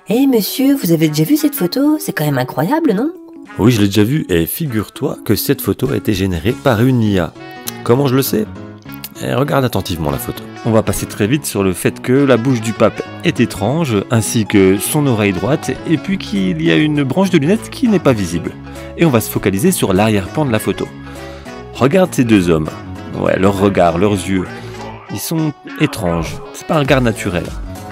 Eh monsieur, vous avez déjà vu cette photo? C'est quand même incroyable, non? Oui, je l'ai déjà vu, et figure-toi que cette photo a été générée par une IA. Comment je le sais? Regarde attentivement la photo. On va passer très vite sur le fait que la bouche du pape est étrange, ainsi que son oreille droite, et puis qu'il y a une branche de lunettes qui n'est pas visible. Et on va se focaliser sur l'arrière-plan de la photo. Regarde ces deux hommes. Ouais, leur regard, leurs yeux, ils sont étranges. C'est pas un regard naturel.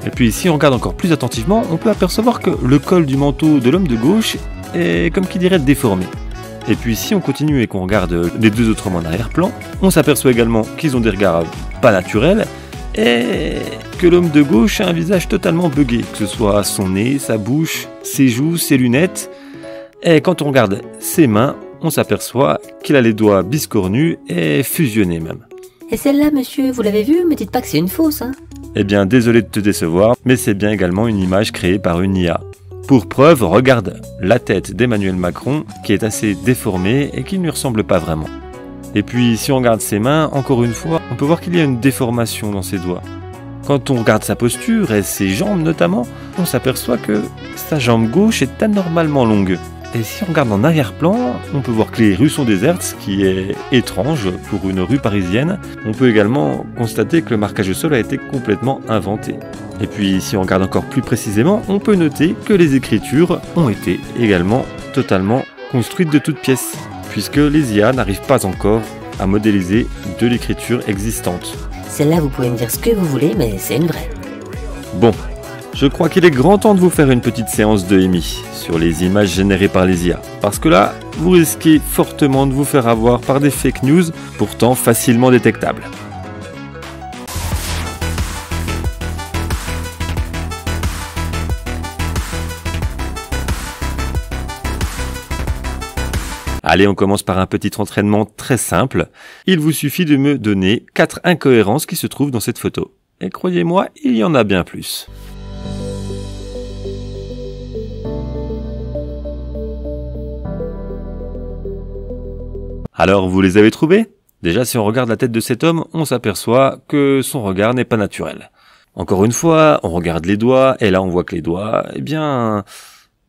Et puis si on regarde encore plus attentivement, on peut apercevoir que le col du manteau de l'homme de gauche est, comme qui dirait, déformé. Et puis si on continue et qu'on regarde les deux autres hommes en arrière-plan, on s'aperçoit également qu'ils ont des regards pas naturels et que l'homme de gauche a un visage totalement buggé, que ce soit son nez, sa bouche, ses joues, ses lunettes. Et quand on regarde ses mains, on s'aperçoit qu'il a les doigts biscornus et fusionnés même. Et celle-là, monsieur, vous l'avez vue? Me dites pas que c'est une fausse, hein? Eh bien, désolé de te décevoir, mais c'est bien également une image créée par une IA. Pour preuve, regarde la tête d'Emmanuel Macron, qui est assez déformée et qui ne lui ressemble pas vraiment. Et puis, si on regarde ses mains, encore une fois, on peut voir qu'il y a une déformation dans ses doigts. Quand on regarde sa posture et ses jambes notamment, on s'aperçoit que sa jambe gauche est anormalement longue. Et si on regarde en arrière-plan, on peut voir que les rues sont désertes, ce qui est étrange pour une rue parisienne. On peut également constater que le marquage au sol a été complètement inventé. Et puis si on regarde encore plus précisément, on peut noter que les écritures ont été également totalement construites de toutes pièces, puisque les IA n'arrivent pas encore à modéliser de l'écriture existante. Celle-là, vous pouvez me dire ce que vous voulez, mais c'est une vraie. Bon, je crois qu'il est grand temps de vous faire une petite séance de EMI sur les images générées par les IA. Parce que là, vous risquez fortement de vous faire avoir par des fake news, pourtant facilement détectables. Allez, on commence par un petit entraînement très simple. Il vous suffit de me donner 4 incohérences qui se trouvent dans cette photo. Et croyez-moi, il y en a bien plus. Alors, vous les avez trouvés? Déjà, si on regarde la tête de cet homme, on s'aperçoit que son regard n'est pas naturel. Encore une fois, on regarde les doigts, et là on voit que les doigts,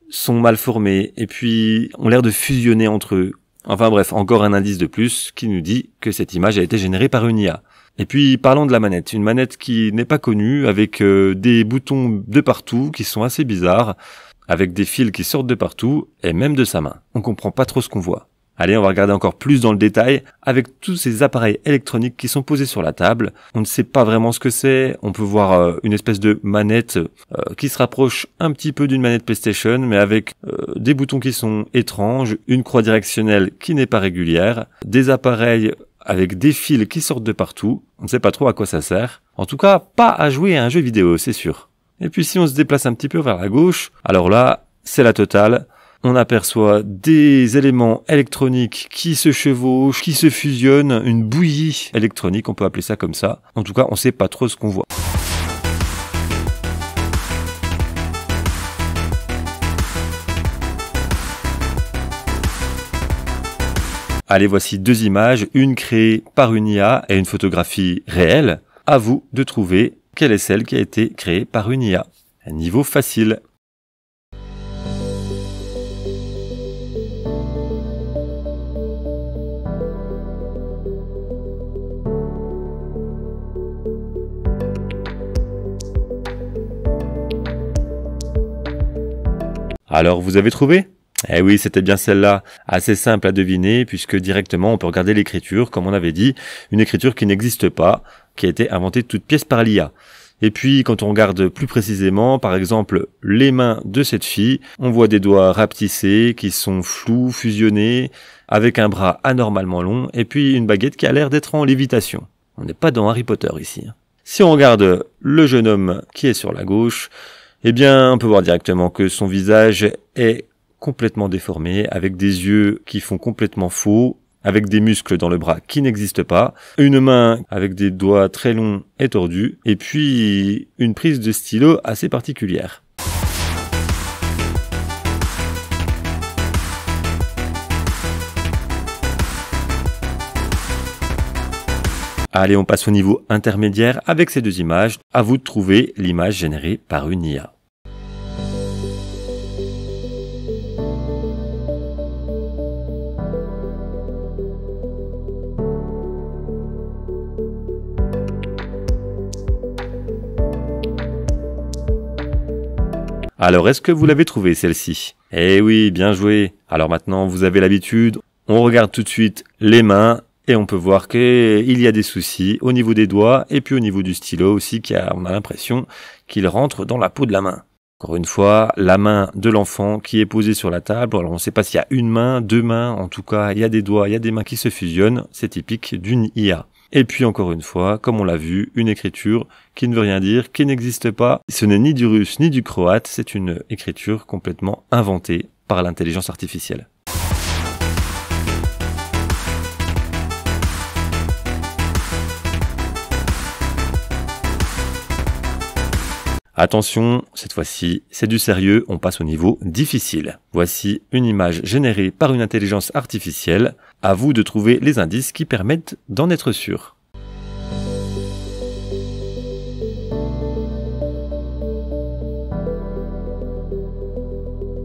sont mal formés, et puis ont l'air de fusionner entre eux. Enfin bref, encore un indice de plus qui nous dit que cette image a été générée par une IA. Et puis parlons de la manette, une manette qui n'est pas connue, avec des boutons de partout qui sont assez bizarres, avec des fils qui sortent de partout, et même de sa main. On comprend pas trop ce qu'on voit. Allez, on va regarder encore plus dans le détail avec tous ces appareils électroniques qui sont posés sur la table. On ne sait pas vraiment ce que c'est. On peut voir une espèce de manette qui se rapproche un petit peu d'une manette PlayStation, mais avec des boutons qui sont étranges, une croix directionnelle qui n'est pas régulière, des appareils avec des fils qui sortent de partout. On ne sait pas trop à quoi ça sert. En tout cas, pas à jouer à un jeu vidéo, c'est sûr. Et puis si on se déplace un petit peu vers la gauche, alors là, c'est la totale. On aperçoit des éléments électroniques qui se chevauchent, qui se fusionnent, une bouillie électronique, on peut appeler ça comme ça. En tout cas, on sait pas trop ce qu'on voit. Allez, voici 2 images, une créée par une IA et une photographie réelle. À vous de trouver quelle est celle qui a été créée par une IA. Un niveau facile. Alors, vous avez trouvé? Eh oui, c'était bien celle-là. Assez simple à deviner, puisque directement on peut regarder l'écriture, comme on avait dit, une écriture qui n'existe pas, qui a été inventée de toutes pièces par l'IA. Et puis, quand on regarde plus précisément, par exemple, les mains de cette fille, on voit des doigts rapetissés, qui sont flous, fusionnés, avec un bras anormalement long, et puis une baguette qui a l'air d'être en lévitation. On n'est pas dans Harry Potter ici. Si on regarde le jeune homme qui est sur la gauche, eh bien, on peut voir directement que son visage est complètement déformé, avec des yeux qui font complètement faux, avec des muscles dans le bras qui n'existent pas, une main avec des doigts très longs et tordus, et puis une prise de stylo assez particulière. Allez, on passe au niveau intermédiaire avec ces 2 images. À vous de trouver l'image générée par une IA. Alors, est-ce que vous l'avez trouvée, celle-ci? Eh oui, bien joué. Alors maintenant, vous avez l'habitude. On regarde tout de suite les mains et on peut voir qu'il y a des soucis au niveau des doigts et puis au niveau du stylo aussi, on a l'impression qu'il rentre dans la peau de la main. Encore une fois, la main de l'enfant qui est posée sur la table. Alors, on ne sait pas s'il y a une main, deux mains. En tout cas, il y a des doigts, il y a des mains qui se fusionnent. C'est typique d'une IA. Et puis encore une fois, comme on l'a vu, une écriture qui ne veut rien dire, qui n'existe pas. Ce n'est ni du russe ni du croate, c'est une écriture complètement inventée par l'intelligence artificielle. Attention, cette fois-ci, c'est du sérieux, on passe au niveau difficile. Voici une image générée par une intelligence artificielle. À vous de trouver les indices qui permettent d'en être sûr.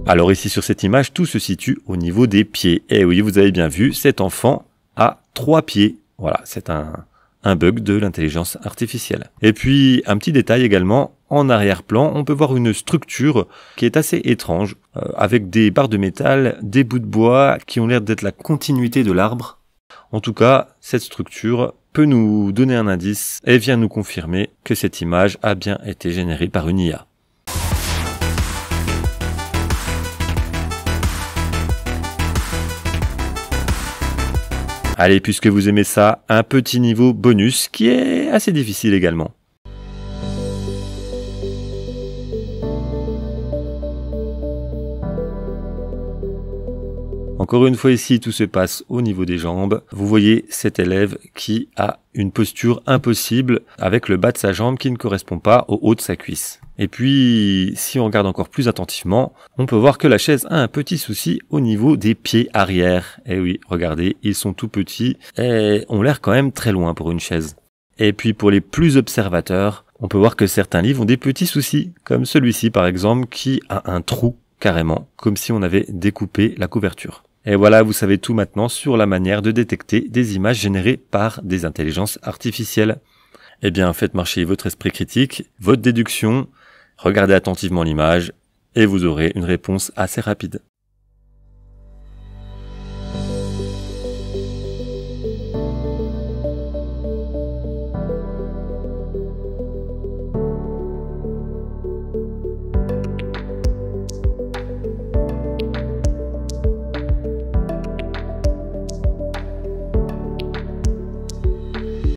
Alors ici sur cette image, tout se situe au niveau des pieds. Et oui, vous avez bien vu, cet enfant a 3 pieds. Voilà, c'est un bug de l'intelligence artificielle. Et puis, un petit détail également, en arrière-plan, on peut voir une structure qui est assez étrange, avec des barres de métal, des bouts de bois qui ont l'air d'être la continuité de l'arbre. En tout cas, cette structure peut nous donner un indice et vient nous confirmer que cette image a bien été générée par une IA. Allez, puisque vous aimez ça, un petit niveau bonus qui est assez difficile également. Encore une fois ici, tout se passe au niveau des jambes. Vous voyez cet élève qui a une posture impossible avec le bas de sa jambe qui ne correspond pas au haut de sa cuisse. Et puis, si on regarde encore plus attentivement, on peut voir que la chaise a un petit souci au niveau des pieds arrière. Et oui, regardez, ils sont tout petits et ont l'air quand même très loin pour une chaise. Et puis pour les plus observateurs, on peut voir que certains livres ont des petits soucis, comme celui-ci par exemple qui a un trou carrément, comme si on avait découpé la couverture. Et voilà, vous savez tout maintenant sur la manière de détecter des images générées par des intelligences artificielles. Eh bien, faites marcher votre esprit critique, votre déduction, regardez attentivement l'image et vous aurez une réponse assez rapide.